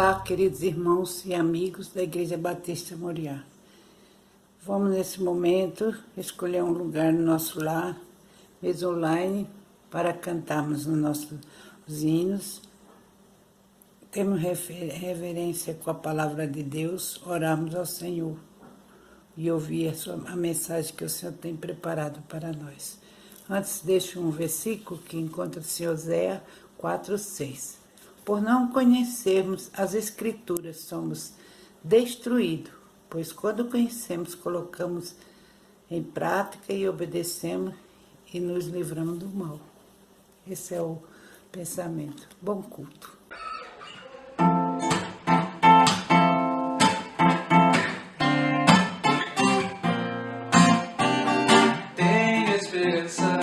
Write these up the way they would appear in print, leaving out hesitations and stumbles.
Olá, queridos irmãos e amigos da Igreja Batista Moriá. Vamos, nesse momento, escolher um lugar no nosso lar, mesa online, para cantarmos os nossos hinos. Temos reverência com a palavra de Deus, orarmos ao Senhor e ouvir a mensagem que o Senhor tem preparado para nós. Antes, deixo um versículo que encontra-se em Oséias 4:6. Por não conhecermos as Escrituras, somos destruídos, pois quando conhecemos, colocamos em prática e obedecemos e nos livramos do mal. Esse é o pensamento. Bom culto. Tenho esperança,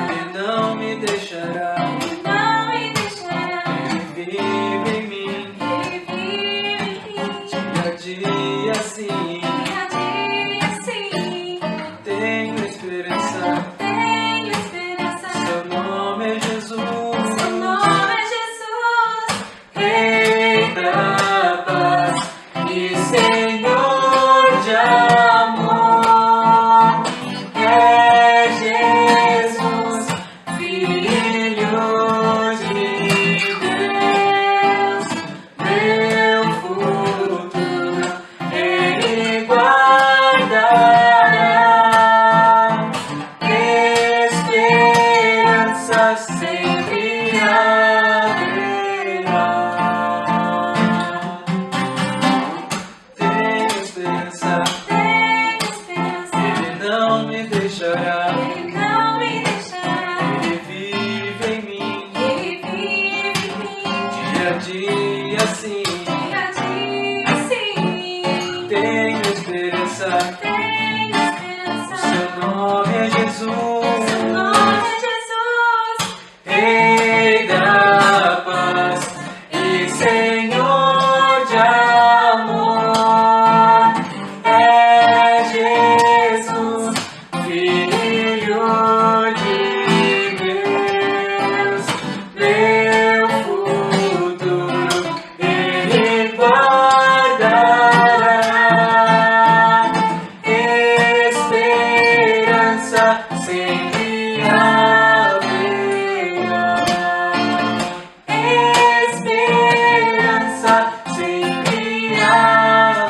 Ele não me deixará. Ele vive em mim, dia a dia sim. Tenho esperança, seu nome é Jesus, Rei da paz e Senhor de amor. É Jesus, Filho de Deus, meu futuro Ele guardará. Esperança sempre haverá. Tenho esperança, Ele não me deixará. Ele vive em mim, dia a dia sim. Tenho esperança, seu nome é Jesus, Rei da paz e Senhor de amor. É Jesus, Filho de Deus, meu futuro Ele guardará. Esperança sempre haverá. Esperança sempre haverá.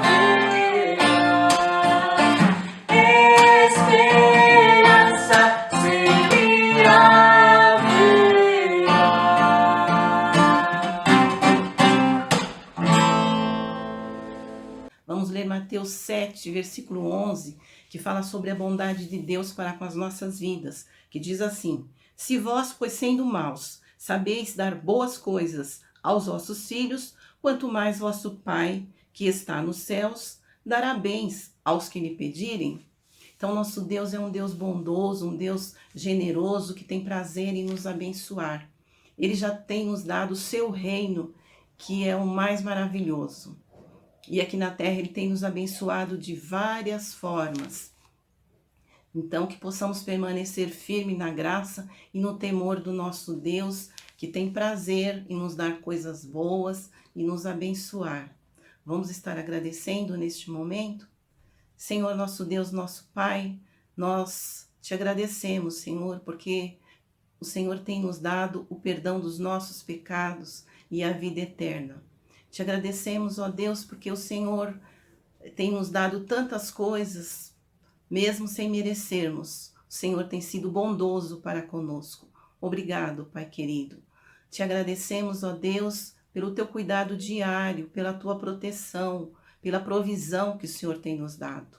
Esperança sempre haverá. Vamos ler Mateus 7, versículo 11, que fala sobre a bondade de Deus para com as nossas vidas, que diz assim: Se vós, pois sendo maus, sabeis dar boas coisas aos vossos filhos, quanto mais vosso Pai, que está nos céus, dará bens aos que lhe pedirem. Então, nosso Deus é um Deus bondoso, um Deus generoso, que tem prazer em nos abençoar. Ele já tem nos dado o seu reino, que é o mais maravilhoso. E aqui na terra Ele tem nos abençoado de várias formas. Então, que possamos permanecer firme na graça e no temor do nosso Deus, que tem prazer em nos dar coisas boas e nos abençoar. Vamos estar agradecendo neste momento? Senhor, nosso Deus, nosso Pai, nós te agradecemos, Senhor, porque o Senhor tem nos dado o perdão dos nossos pecados e a vida eterna. Te agradecemos, ó Deus, porque o Senhor tem nos dado tantas coisas, mesmo sem merecermos. O Senhor tem sido bondoso para conosco. Obrigado, Pai querido. Te agradecemos, ó Deus, pelo teu cuidado diário, pela tua proteção, pela provisão que o Senhor tem nos dado.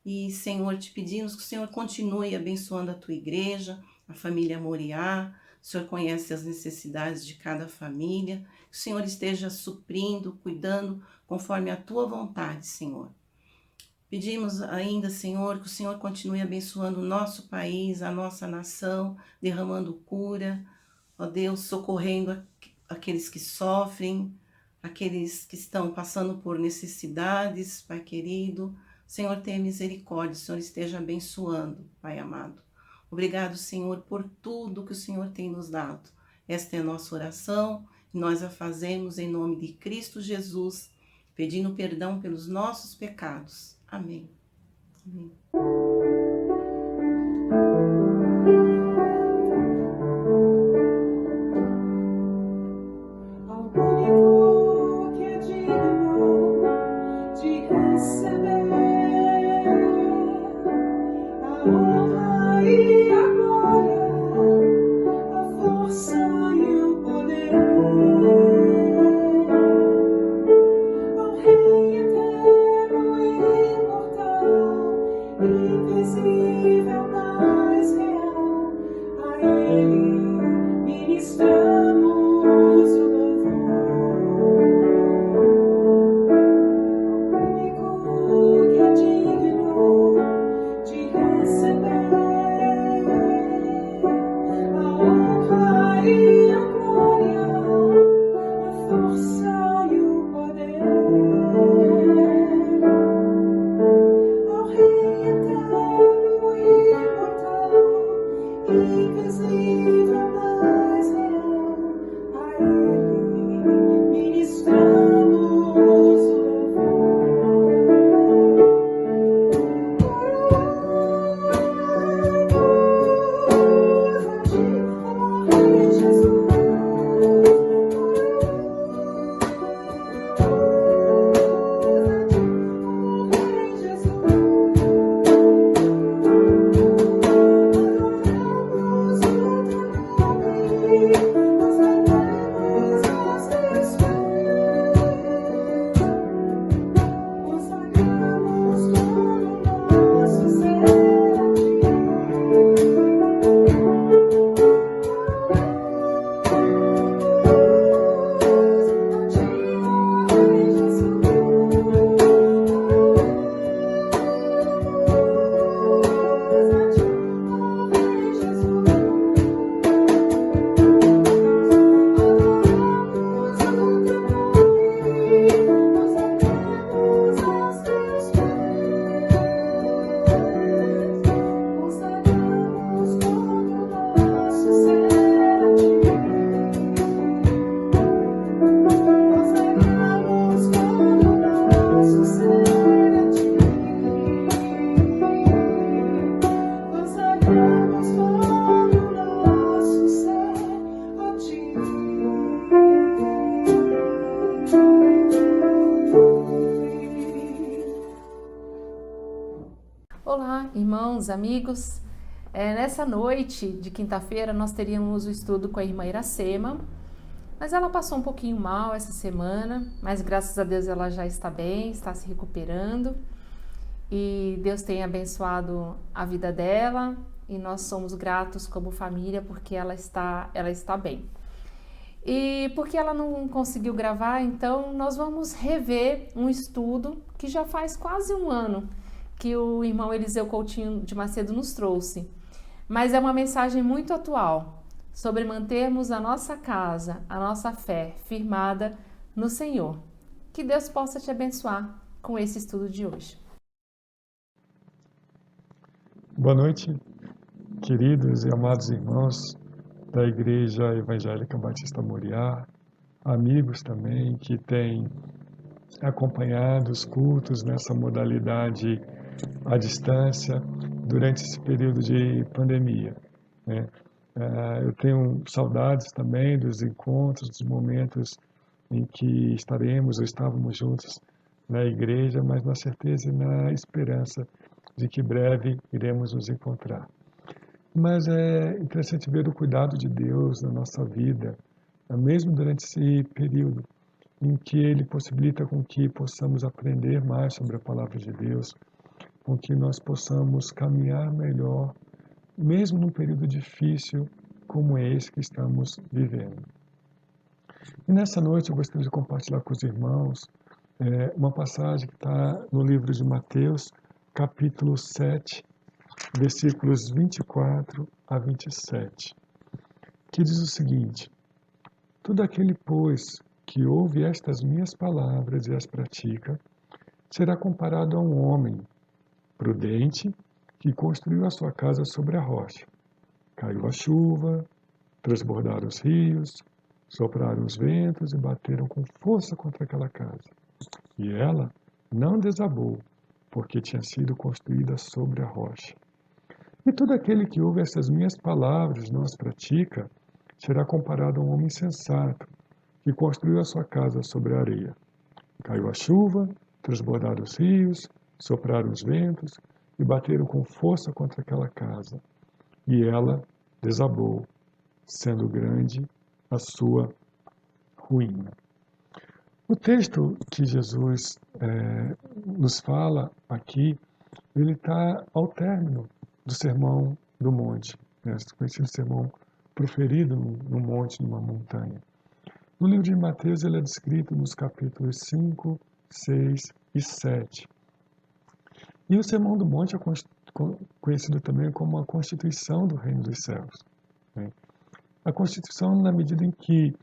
E, Senhor, te pedimos que o Senhor continue abençoando a tua igreja, a família Moriá. O Senhor conhece as necessidades de cada família. Que o Senhor esteja suprindo, cuidando, conforme a tua vontade, Senhor. Pedimos ainda, Senhor, que o Senhor continue abençoando o nosso país, a nossa nação, derramando cura, ó Deus, socorrendo aqueles que sofrem, aqueles que estão passando por necessidades, Pai querido. Senhor, tenha misericórdia, o Senhor esteja abençoando, Pai amado. Obrigado, Senhor, por tudo que o Senhor tem nos dado. Esta é a nossa oração, Nós a fazemos em nome de Cristo Jesus, pedindo perdão pelos nossos pecados. Amém. Amém. Ao único que é digno de receber a honra e a glória, a força e o poder, ao Rei eterno e imortal, invisível, mas real, a Ele ministramos o louvor. Ao único que é digno de receber a honra e a glória, a força e o poder, ao Rei eterno e imortal, invisível, mas real, a Ele ministramos o Olá, irmãos, amigos. Nessa noite de quinta-feira nós teríamos o estudo com a irmã Iracema, mas ela passou um pouquinho mal essa semana, mas graças a Deus ela já está bem, está se recuperando e Deus tem abençoado a vida dela e nós somos gratos como família porque ela está bem. E porque ela não conseguiu gravar, então nós vamos rever um estudo que já faz quase um ano que o irmão Eliseu Coutinho de Macedo nos trouxe. Mas é uma mensagem muito atual, sobre mantermos a nossa casa, a nossa fé firmada no Senhor. Que Deus possa te abençoar com esse estudo de hoje. Boa noite, queridos e amados irmãos da Igreja Evangélica Batista Moriá, amigos também que têm acompanhado os cultos nessa modalidade à distância durante esse período de pandemia, né? Eu tenho saudades também dos encontros, dos momentos em que estaremos ou estávamos juntos na igreja, mas na certeza e na esperança de que breve iremos nos encontrar. Mas é interessante ver o cuidado de Deus na nossa vida, mesmo durante esse período em que Ele possibilita com que possamos aprender mais sobre a Palavra de Deus, com que nós possamos caminhar melhor, mesmo num período difícil como esse que estamos vivendo. E nessa noite eu gostaria de compartilhar com os irmãos uma passagem que está no livro de Mateus, capítulo 7, versículos 24 a 27, que diz o seguinte: todo aquele, pois, que ouve estas minhas palavras e as pratica, será comparado a um homem prudente que construiu a sua casa sobre a rocha. Caiu a chuva, transbordaram os rios, Sopraram os ventos e bateram com força contra aquela casa. E ela não desabou, porque tinha sido construída sobre a rocha. E todo aquele que ouve essas minhas palavras e não as pratica, será comparado a um homem sensato, que construiu a sua casa sobre a areia. Caiu a chuva, transbordaram os rios, sopraram os ventos e bateram com força contra aquela casa. E ela desabou, sendo grande a sua ruína. O texto que Jesus nos fala aqui, ele está ao término do Sermão do Monte, né? Esse conhecido sermão proferido no monte, numa montanha. No livro de Mateus, ele é descrito nos capítulos 5, 6 e 7. E o Sermão do Monte é conhecido também como a constituição do reino dos céus, né? A constituição na medida em que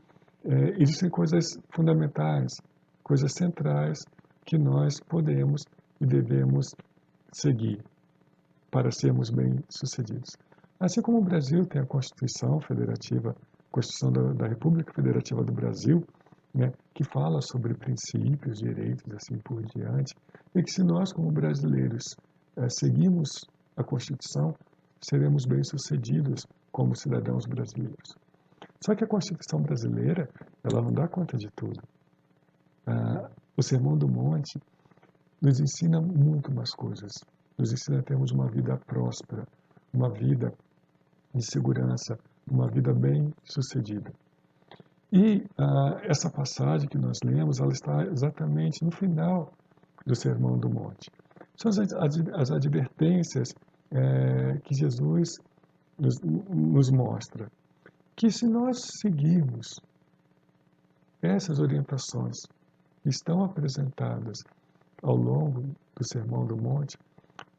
existem coisas fundamentais, coisas centrais que nós podemos e devemos seguir para sermos bem-sucedidos. Assim como o Brasil tem a Constituição Federativa, Constituição da República Federativa do Brasil, né, que fala sobre princípios, direitos e assim por diante, e que se nós, como brasileiros, seguirmos a Constituição, seremos bem-sucedidos como cidadãos brasileiros. Só que a Constituição brasileira, ela não dá conta de tudo. O Sermão do Monte nos ensina muito mais coisas. Nos ensina a termos uma vida próspera, uma vida de segurança, uma vida bem-sucedida. E essa passagem que nós lemos, ela está exatamente no final do Sermão do Monte. São as advertências que Jesus nos mostra. Que se nós seguirmos essas orientações que estão apresentadas ao longo do Sermão do Monte,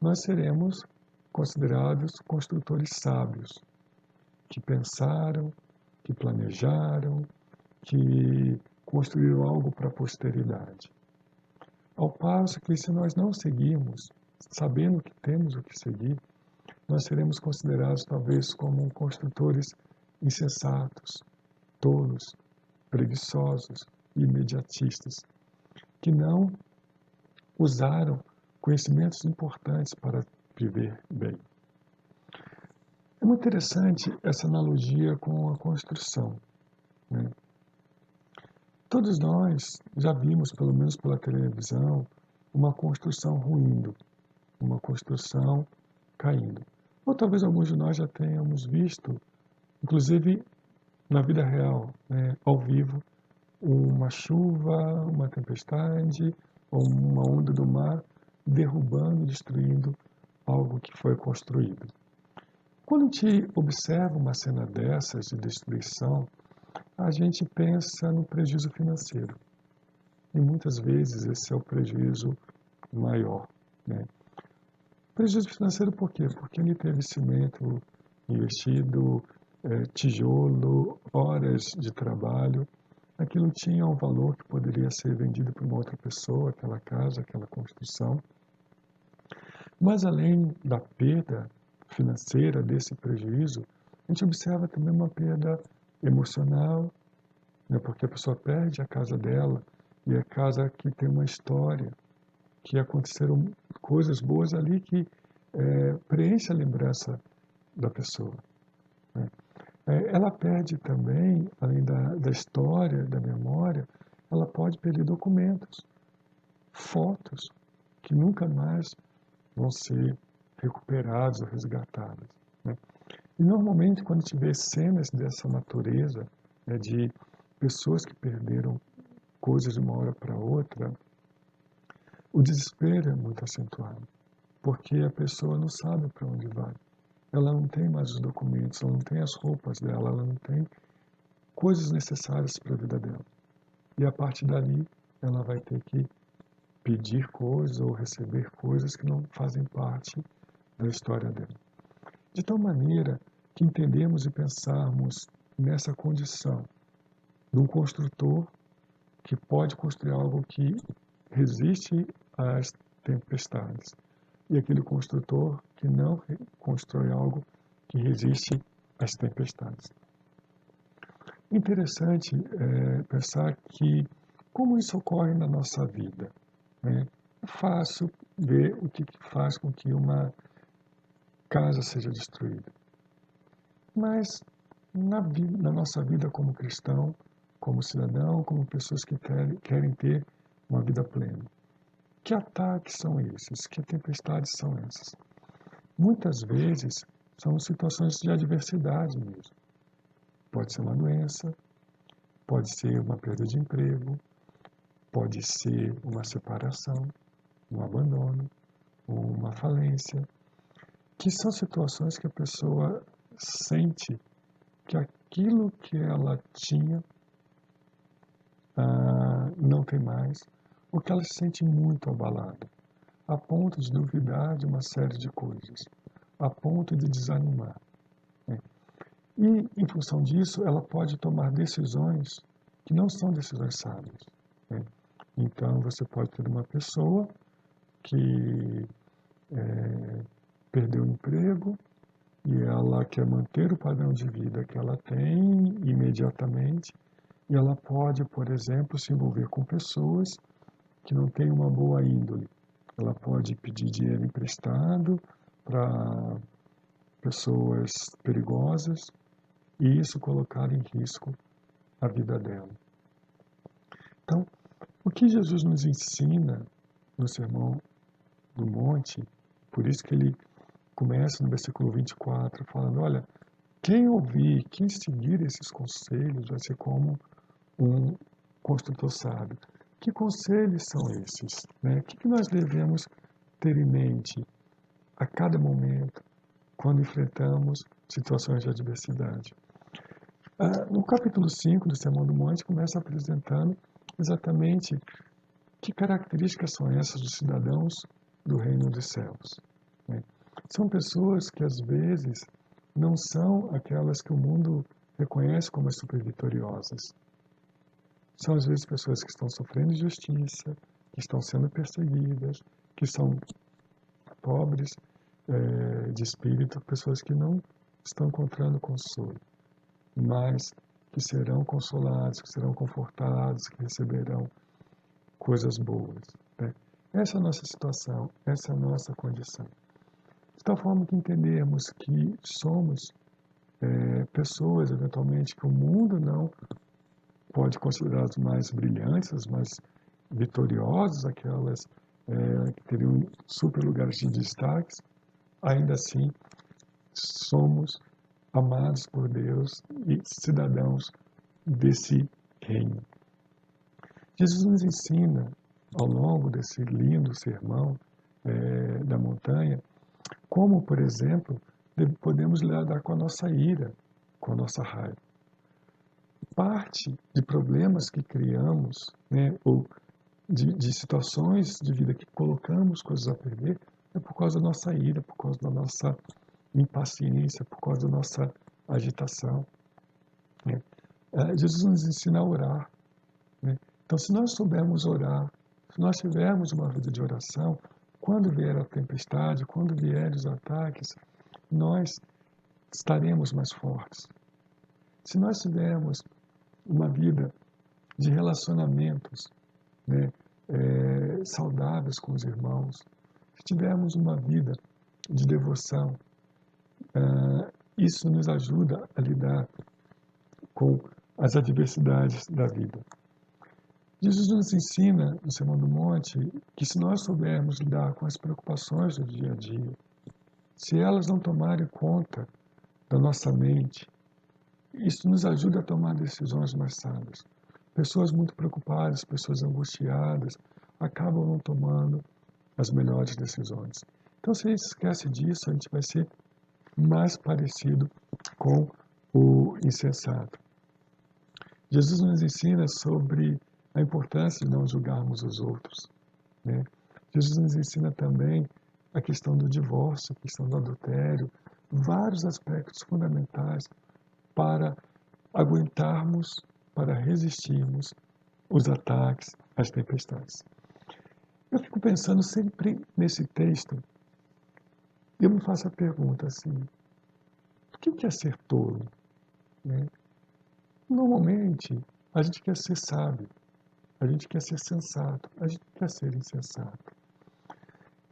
nós seremos considerados construtores sábios, que pensaram, que planejaram, que construíram algo para a posteridade. Ao passo que, se nós não seguirmos, sabendo que temos o que seguir, nós seremos considerados talvez como construtores insensatos, tolos, preguiçosos e imediatistas, que não usaram conhecimentos importantes para viver bem. É muito interessante essa analogia com a construção, né? Todos nós já vimos, pelo menos pela televisão, uma construção ruindo, uma construção caindo. Ou talvez alguns de nós já tenhamos visto, inclusive na vida real, né, ao vivo, uma chuva, uma tempestade, ou uma onda do mar derrubando, destruindo algo que foi construído. Quando a gente observa uma cena dessas de destruição, a gente pensa no prejuízo financeiro. E muitas vezes esse é o prejuízo maior, né? Prejuízo financeiro por quê? Porque ele teve cimento investido, tijolo, horas de trabalho. Aquilo tinha um valor que poderia ser vendido para uma outra pessoa, aquela casa, aquela construção. Mas além da perda financeira, desse prejuízo, a gente observa também uma perda emocional, né? Porque a pessoa perde a casa dela, e a casa que tem uma história, que aconteceram coisas boas ali que preenche a lembrança da pessoa, né? Ela perde também, além da história, da memória, ela pode perder documentos, fotos, que nunca mais vão ser recuperados ou resgatados, né? E normalmente, quando a gente vê cenas dessa natureza, né, de pessoas que perderam coisas de uma hora para outra, o desespero é muito acentuado, porque a pessoa não sabe para onde vai. Ela não tem mais os documentos, ela não tem as roupas dela, ela não tem coisas necessárias para a vida dela. E a partir dali, ela vai ter que pedir coisas ou receber coisas que não fazem parte da história dela. De tal maneira que entendemos e pensarmos nessa condição de um construtor que pode construir algo que resiste às tempestades, e aquele construtor que não constrói algo que resiste às tempestades. Interessante pensar que como isso ocorre na nossa vida, né? É fácil ver o que faz com que uma casa seja destruída. Mas na nossa vida como cristão, como cidadão, como pessoas que querem ter uma vida plena, que ataques são esses? Que tempestades são essas? Muitas vezes são situações de adversidade mesmo. Pode ser uma doença, pode ser uma perda de emprego, pode ser uma separação, um abandono, uma falência, que são situações que a pessoa sente que aquilo que ela tinha não tem mais, ou que ela se sente muito abalada, a ponto de duvidar de uma série de coisas, a ponto de desanimar. Né? E, em função disso, ela pode tomar decisões que não são decisões sábias. Né? Então, você pode ter uma pessoa que perdeu o emprego e ela quer manter o padrão de vida que ela tem imediatamente, e ela pode, por exemplo, se envolver com pessoas que não têm uma boa índole. Ela pode pedir dinheiro emprestado para pessoas perigosas e isso colocar em risco a vida dela. Então, o que Jesus nos ensina no Sermão do Monte, por isso que ele começa no versículo 24, falando, olha, quem ouvir, quem seguir esses conselhos vai ser como um construtor sábio. Que conselhos são esses? Né? O que nós devemos ter em mente a cada momento quando enfrentamos situações de adversidade? No capítulo 5 do Sermão do Monte começa apresentando exatamente que características são essas dos cidadãos do reino dos céus. Né? São pessoas que às vezes não são aquelas que o mundo reconhece como as supervitoriosas. São às vezes pessoas que estão sofrendo injustiça, que estão sendo perseguidas, que são pobres de espírito, pessoas que não estão encontrando consolo, mas que serão consolados, que serão confortados, que receberão coisas boas. Né? Essa é a nossa situação, essa é a nossa condição. De tal forma que entendermos que somos pessoas, eventualmente, que o mundo não pode considerar as mais brilhantes, as mais vitoriosas, aquelas que teriam super lugares de destaques, ainda assim somos amados por Deus e cidadãos desse reino. Jesus nos ensina, ao longo desse lindo sermão da montanha, como, por exemplo, podemos lidar com a nossa ira, com a nossa raiva. Parte de problemas que criamos, né, ou de situações de vida que colocamos coisas a perder, é por causa da nossa ira, por causa da nossa impaciência, por causa da nossa agitação. Né? Jesus nos ensina a orar. Né? Então, se nós soubermos orar, se nós tivermos uma vida de oração, quando vier a tempestade, quando vierem os ataques, nós estaremos mais fortes. Se nós tivermos uma vida de relacionamentos, né, saudáveis com os irmãos, se tivermos uma vida de devoção, isso nos ajuda a lidar com as adversidades da vida. Jesus nos ensina no Sermão do Monte que se nós soubermos lidar com as preocupações do dia a dia, se elas não tomarem conta da nossa mente, isso nos ajuda a tomar decisões mais sábias. Pessoas muito preocupadas, pessoas angustiadas, acabam não tomando as melhores decisões. Então, se a gente esquece disso, a gente vai ser mais parecido com o insensato. Jesus nos ensina sobre a importância de não julgarmos os outros. Né? Jesus nos ensina também a questão do divórcio, a questão do adultério, vários aspectos fundamentais para aguentarmos, para resistirmos os ataques, as tempestades. Eu fico pensando sempre nesse texto, e eu me faço a pergunta assim, o que é ser tolo? Né? Normalmente, a gente quer ser sábio, a gente quer ser sensato, a gente quer ser insensato.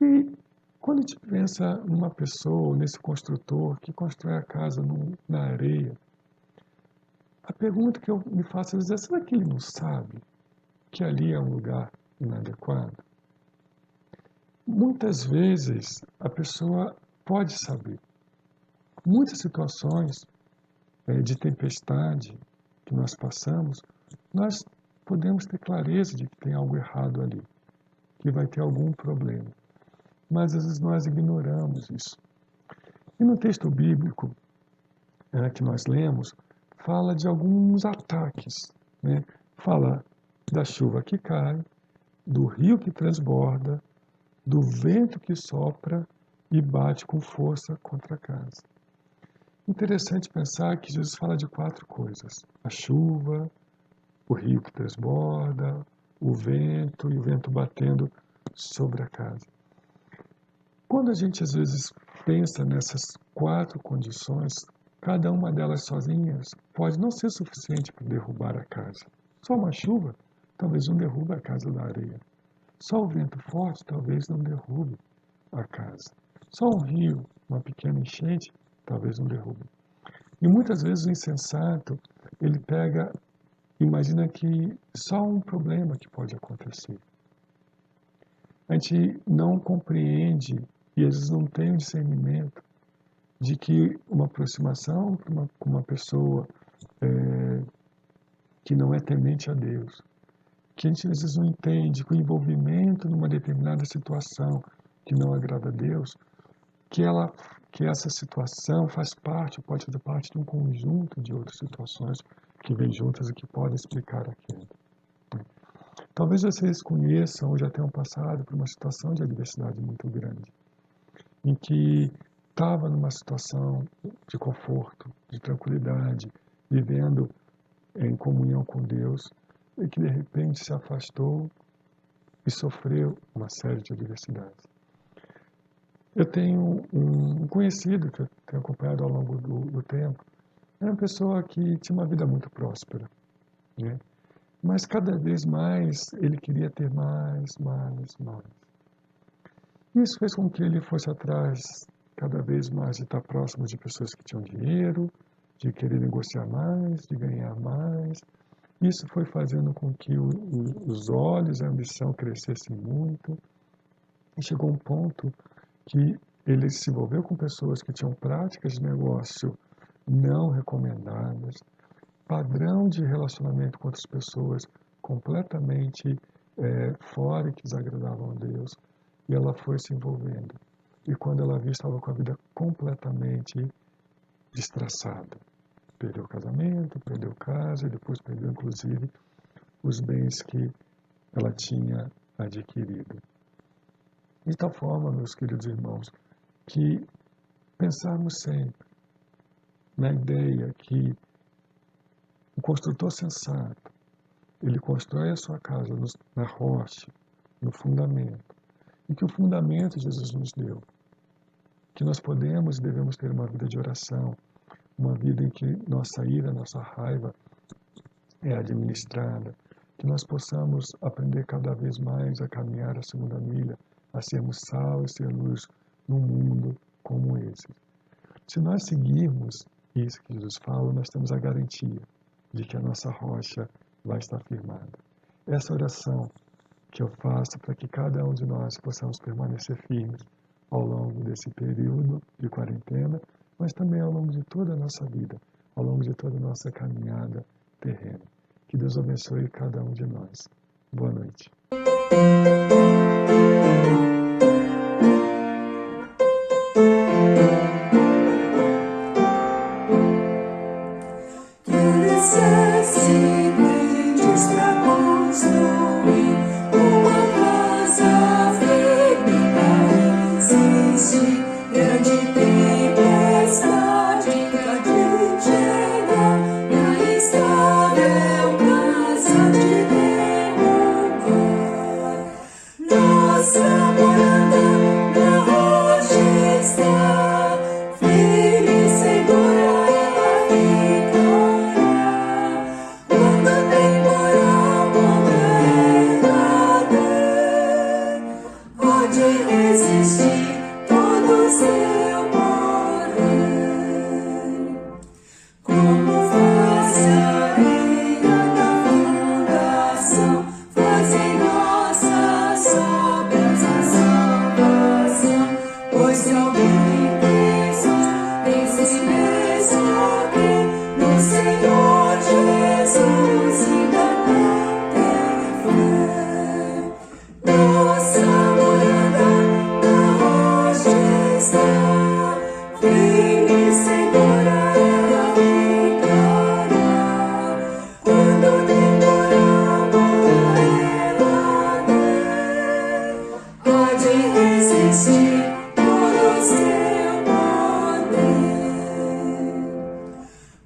E quando a gente pensa numa pessoa, nesse construtor que constrói a casa na areia, a pergunta que eu me faço às vezes é: será que ele não sabe que ali é um lugar inadequado? Muitas vezes a pessoa pode saber. Muitas situações de tempestade que nós passamos, nós podemos ter clareza de que tem algo errado ali, que vai ter algum problema. Mas às vezes nós ignoramos isso. E no texto bíblico que nós lemos, fala de alguns ataques, né? Fala da chuva que cai, do rio que transborda, do vento que sopra e bate com força contra a casa. Interessante pensar que Jesus fala de 4 coisas: a chuva, o rio que transborda, o vento e o vento batendo sobre a casa. Quando a gente às vezes pensa nessas 4 condições, cada uma delas sozinhas pode não ser suficiente para derrubar a casa. Só uma chuva talvez não derrube a casa da areia. Só o vento forte talvez não derrube a casa. Só um rio, uma pequena enchente, talvez não derrube. E muitas vezes o insensato, ele imagina que só um problema que pode acontecer. A gente não compreende e às vezes não tem o discernimento de que uma aproximação com uma pessoa que não é temente a Deus, que a gente às vezes não entende que o envolvimento numa determinada situação que não agrada a Deus, que essa situação faz parte, ou pode fazer parte de um conjunto de outras situações que vêm juntas e que podem explicar aquilo. Talvez vocês conheçam ou já tenham passado por uma situação de adversidade muito grande, em que estava numa situação de conforto, de tranquilidade, vivendo em comunhão com Deus, e que de repente se afastou e sofreu uma série de adversidades. Eu tenho um conhecido que eu tenho acompanhado ao longo do tempo. Era uma pessoa que tinha uma vida muito próspera, né? Mas cada vez mais ele queria ter mais. Isso fez com que ele fosse atrás cada vez mais de estar próximo de pessoas que tinham dinheiro, de querer negociar mais, de ganhar mais. Isso foi fazendo com que os olhos e a ambição crescessem muito. E chegou um ponto que ele se envolveu com pessoas que tinham práticas de negócio não recomendadas, padrão de relacionamento com outras pessoas completamente fora e que desagradavam a Deus, e ela foi se envolvendo. E quando ela viu, estava com a vida completamente destraçada. Perdeu o casamento, perdeu casa e depois perdeu inclusive os bens que ela tinha adquirido. De tal forma, meus queridos irmãos, que pensarmos sempre na ideia que o construtor sensato, ele constrói a sua casa na rocha, no fundamento, e que o fundamento Jesus nos deu, que nós podemos e devemos ter uma vida de oração, uma vida em que nossa ira, nossa raiva é administrada, que nós possamos aprender cada vez mais a caminhar a segunda milha, a sermos sal e ser luz num mundo como esse. Se nós seguirmos isso que Jesus fala, nós temos a garantia de que a nossa rocha vai estar firmada. Essa oração que eu faço para que cada um de nós possamos permanecer firmes ao longo desse período de quarentena, mas também ao longo de toda a nossa vida, ao longo de toda a nossa caminhada terrena. Que Deus abençoe cada um de nós. Boa noite. Não de resistir todo o seu poder. Como faz a areia da fundação, faz em nossas obras a salvação. Pois se alguém pensar em si mesmo que no Senhor Jesus ainda não tem fé, nossa morada na rocha está, firme e segura ela ficará. Quando o temporal contra ela der, há de resistir todo o seu poder.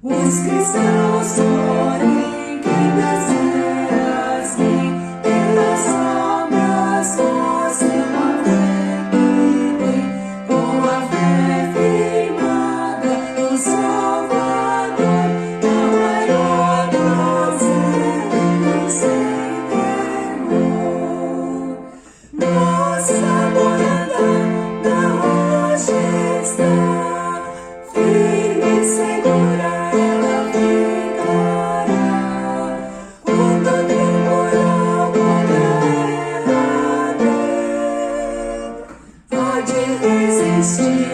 Os cristãos forem quem das terras vem, pelas obras mostram a fé que tem, com a fé firmada no Salvador, na maior das erras sem temor. Nossa morada na rocha está, firme e segura ela ficará. Quando o temporal contra ela der, há de resistir